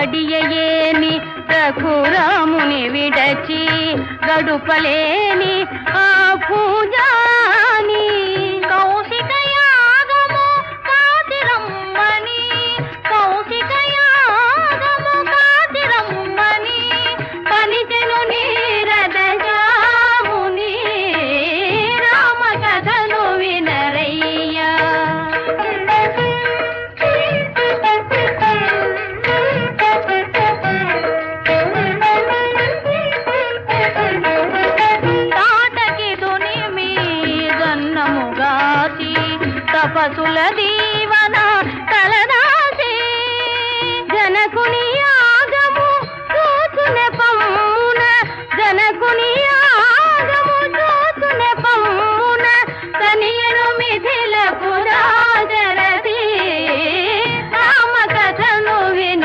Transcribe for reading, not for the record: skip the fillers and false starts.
గడియయేని రఘురాముని విడచి గడుపలేని ఆ పూజాని కౌశిక యాగము కాతిరమ్మని కౌశిక యాగము కాతిరమ్మని పలికెను నీరద జాముని రామ కథను వినరయ్యా. తపసుల దీవన తలదాసి జనకుని